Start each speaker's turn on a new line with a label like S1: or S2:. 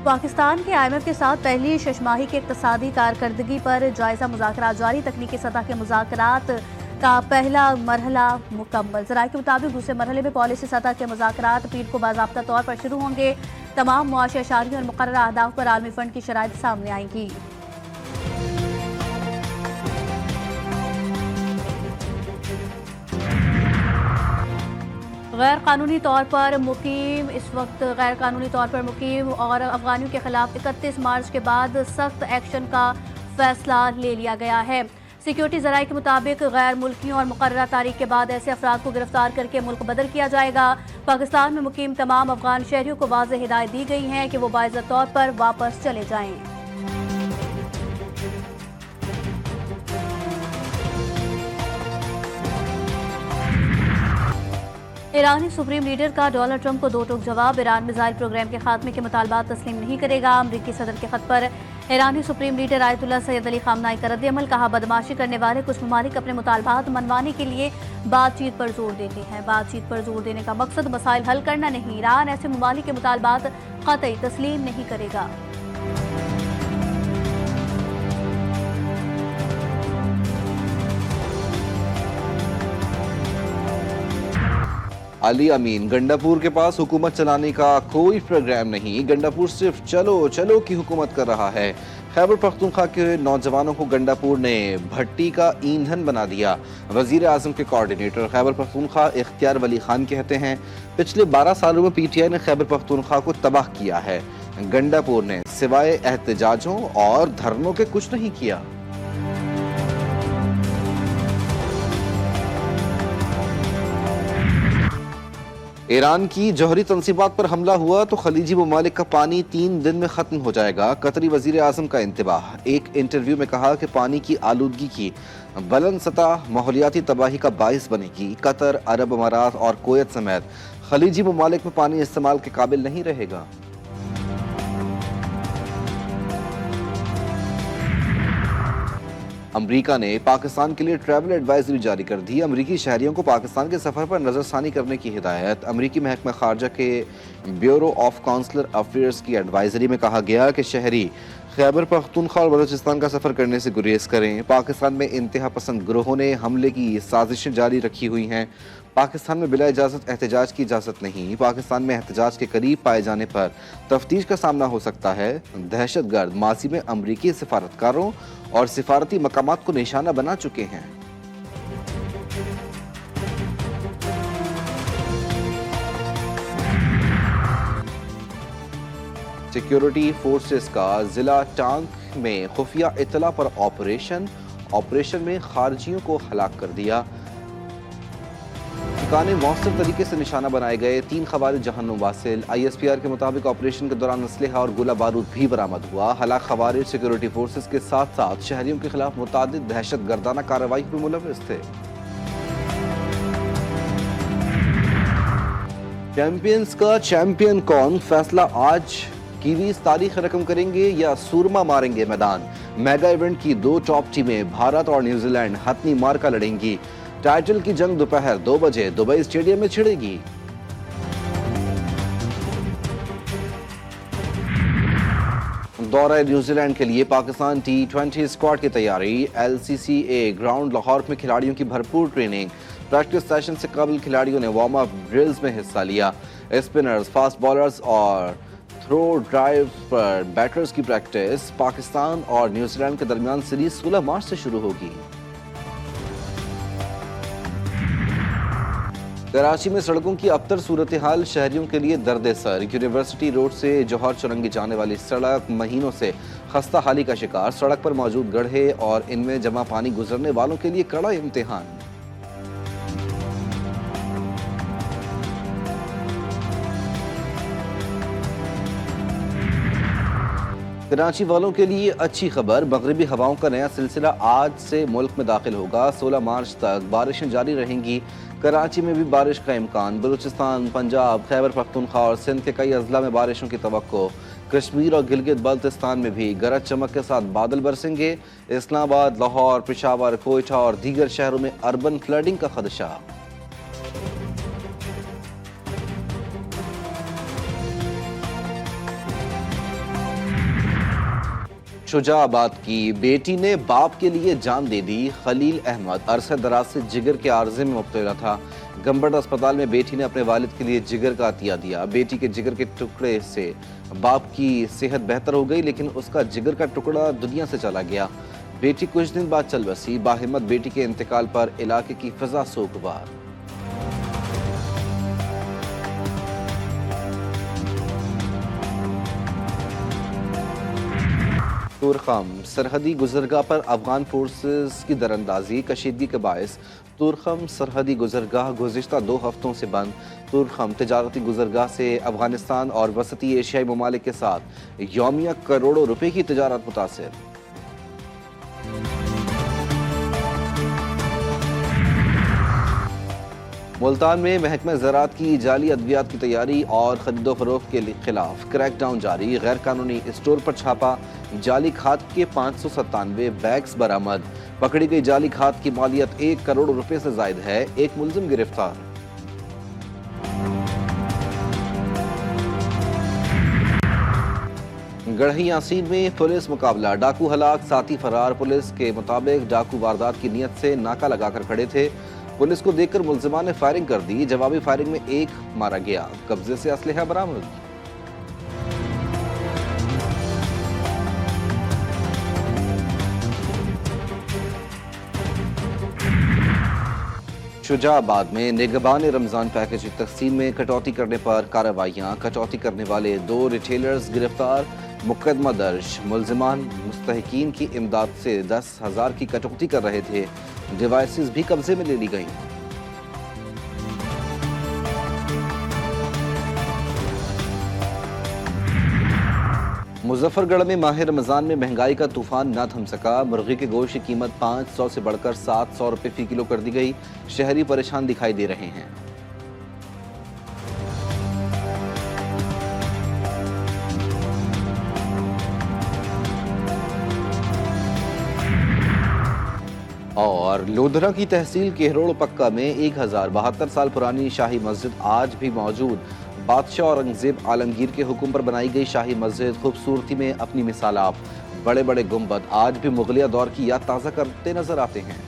S1: पाकिस्तान के IMF के साथ पहली शशमाही की इक्तिसादी कारकर्दगी पर जायजा मुज़ाकरात जारी। तकनीकी सतह के मुज़ाकरात का पहला मरहला मुकम्मल। ज़राए के मुताबिक दूसरे मरहले में पॉलिसी सतह के मुज़ाकरात पीर को बाज़ाब्ता तौर पर शुरू होंगे। तमाम मुआशी अशारियों और मुकर्ररा अहदाफ पर आलमी फंड की शराइत सामने आएंगी। गैर कानूनी तौर पर मुकीम और अफगानियों के खिलाफ 31 मार्च के बाद सख्त एक्शन का फैसला ले लिया गया है। सिक्योरिटी ज़राए के मुताबिक गैर मुल्कियों और मुकर्ररा तारीख के बाद ऐसे अफराद को गिरफ्तार करके मुल्क बदल किया जाएगा। पाकिस्तान में मुकीम तमाम अफगान शहरियों को वाज़ेह हिदायत दी गई है कि वो बाइज़्ज़त तौर पर वापस चले जाएं। ईरानी सुप्रीम लीडर का डोनाल्ड ट्रंप को दो टूक जवाब। ईरान मिसाइल प्रोग्राम के खात्मे के मुतालबात तस्लीम नहीं करेगा। अमरीकी सदर के खत पर ईरानी supreme leader Ayatollah Sayyid Ali Khamenei का रद्द-ए-अमल। कहा, बदमाशी करने वाले कुछ ममालिक अपने मुतालबात मनवाने के लिए बातचीत पर जोर देते हैं। बातचीत पर जोर देने का मकसद मसाइल हल करना नहीं। ईरान ऐसे ममालिक के मुतालबात कतई तस्लीम नहीं करेगा।
S2: अली अमीन, गंडापुर के पास हुकूमत चलाने का कोई प्रोग्राम नहीं। गंडापुर सिर्फ चलो चलो की हुकूमत कर रहा है। खैबर पख्तूनख्वा के नौजवानों को गंडापुर ने भट्टी का ईंधन बना दिया। वजीर आजम के कोऑर्डिनेटर खैबर पख्तूनख्वा इख्तियार वली खान कहते हैं, पिछले 12 सालों में PTI ने खैबर पख्तूनख्वा को तबाह किया है। गंडापुर ने सिवाय एहतजाजों और धरनों के कुछ नहीं किया। ईरान की जौहरी तंसीबात पर हमला हुआ तो खलीजी ममालिक का पानी 3 दिन में खत्म हो जाएगा। कतरी वजीर आजम का इंतबाह। एक इंटरव्यू में कहा कि पानी की आलूदगी की बुलंद सतह माहौलियाती तबाही का बाइस बनेगी। कतर, अरब अमारात और कुवैत समेत खलीजी ममालिक में पानी इस्तेमाल के काबिल नहीं रहेगा। अमरीका ने पाकिस्तान के लिए ट्रैवल एडवाइजरी जारी कर दी। अमरीकी शहरियों को पाकिस्तान के सफर पर नजरसानी करने की हिदायत। अमरीकी महकमा खारजा के ब्यूरो ऑफ काउंसलर अफेयर्स की एडवाइजरी में कहा गया कि शहरी खैबर पख्तूनख्वा और बलूचिस्तान का सफर करने से गुरेज करें। पाकिस्तान में इंतहा पसंद ग्रोहों ने हमले की साजिशें जारी रखी हुई हैं। पाकिस्तान में बिला इजाज़त एहतजाज की इजाज़त नहीं। पाकिस्तान में एहतजाज के करीब पाए जाने पर तफ्तीश का सामना हो सकता है। दहशतगर्द माजी में अमरीकी सिफारतकारों और सिफारती मकामात को निशाना बना चुके हैं। सिक्योरिटी फोर्सेस का जिला टांग में खुफिया इतला पर ऑपरेशन में खारजियों को हलाक कर दिया। ठिकाने मौसर तरीके से निशाना बनाए गए। 3 खवारिज जहन्नुम वासिल। ISPR के मुताबिक ऑपरेशन के दौरान असलहा और गोला बारूद भी बरामद हुआ। हलाक खवारिज सिक्योरिटी फोर्सेस के साथ साथ शहरियों के खिलाफ मुतादिद दहशत गर्दाना कार्रवाई में मुलव्वस थे। चैंपियंस का चैंपियन कौन, फैसला आज। कीवीज तारीख रकम करेंगे या सूरमा मारेंगे मैदान। मेगा इवेंट की 2 टॉप टीमें भारत और न्यूजीलैंड हथनी मार का लड़ेंगी। टाइटल की जंग दोपहर 2 बजे दुबई स्टेडियम में छिड़ेगी। दौरा न्यूजीलैंड के लिए पाकिस्तान T20 स्क्वाड की तैयारी। LCCA ग्राउंड लाहौर में खिलाड़ियों की भरपूर ट्रेनिंग। प्रैक्टिस सेशन से कबल खिलाड़ियों ने वार्म अप ड्रिल्स में हिस्सा लिया। स्पिनर्स, फास्ट बॉलर्स और थ्रो ड्राइव पर बैटर्स की प्रैक्टिस। पाकिस्तान और न्यूजीलैंड के दरमियान सीरीज 16 मार्च से शुरू होगी। कराची में सड़कों की अबतर सूरत हाल शहरियों के लिए दर्द सर। यूनिवर्सिटी रोड से जौहर चुरंगी जाने वाली सड़क महीनों से खस्ता हाली का शिकार। सड़क पर मौजूद गड्ढे और इनमें जमा पानी गुजरने वालों के लिए कड़ा इम्तिहान। कराची वालों के लिए अच्छी खबर, मगरिबी हवाओं का नया सिलसिला आज से मुल्क में दाखिल होगा। 16 मार्च तक बारिशें जारी रहेंगी। कराची में भी बारिश का इम्कान। बलूचिस्तान, पंजाब, खैबर पख्तूनख्वा और सिंध के कई अजला में बारिशों की तवक्को। कश्मीर और गिलगित बल्तिस्तान में भी गरज चमक के साथ बादल बरसेंगे। इस्लामाबाद, लाहौर, पेशावर, कोयटा और दीगर शहरों में अर्बन फ्लडिंग का खदशा। शुजाबाद की बेटी ने बाप के लिए जान दे दी। खलील अहमद अरसे दराज से जिगर के आर्जे में मुब्तला था। गंबड़ अस्पताल में बेटी ने अपने वालिद के लिए जिगर का अतिया दिया। बेटी के जिगर के टुकड़े से बाप की सेहत बेहतर हो गई, लेकिन उसका जिगर का टुकड़ा दुनिया से चला गया। बेटी कुछ दिन बाद चल बसी। बाहिम्मत बेटी के इंतकाल पर इलाके की फिजा सोगवार। तुरखम सरहदी गुजरगाह पर अफगान फोर्सेस की दरअंदाजी। कशीदगी के बायस तुरखम सरहदी गुजरगाह गुज़िश्ता 2 हफ्तों से बंद। तुरखम तजारती गुजरगाह से अफगानिस्तान और वसती एशियाई ममालिक के साथ यौमिया करोड़ों रुपए की तजारत मुतासिर। मुल्तान में महकमा ज़राअत की जाली अद्वियात की तैयारी और खरीदो फरोख्त के खिलाफ क्रैकडाउन जारी। गैर कानूनी स्टोर पर छापा। जाली खाद के 597 बैग्स बरामद। पकड़ी गई जाली खाद की मालियत 1 करोड़ रुपए से जायद है। एक मुलजिम गिरफ्तार। गढ़ी यासीन में पुलिस मुकाबला। डाकू हलाक, साथी फरार। पुलिस के मुताबिक डाकू वारदात की नीयत से नाका लगाकर खड़े थे। पुलिस को देखकर मुलजिमान ने फायरिंग कर दी। जवाबी फायरिंग में एक मारा गया। कब्जे से असलहा बरामद। शुजाबाद में निगहबान रमजान पैकेज की तकसीम में कटौती करने पर कार्रवाइयां। कटौती करने वाले 2 रिटेलर्स गिरफ्तार। मुकदमा दर्ज। मुलजिमान मुस्तहिकीन की इमदाद से 10,000 की कटौती कर रहे थे। डिवाइसेस भी कब्जे में ले ली गईं। मुजफ्फरगढ़ में माह रमजान में महंगाई का तूफान न थम सका। मुर्गी के गोश्त की कीमत 500 से बढ़कर 700 रुपए फी किलो कर दी गई। शहरी परेशान दिखाई दे रहे हैं। और लोधरा की तहसील केहरोड़ पक्का में 1072 साल पुरानी शाही मस्जिद आज भी मौजूद। बादशाह औरंगजेब आलमगीर के हुक्म पर बनाई गई शाही मस्जिद खूबसूरती में अपनी मिसाल आप। बड़े बड़े गुंबद आज भी मुगलिया दौर की याद ताज़ा करते नजर आते हैं।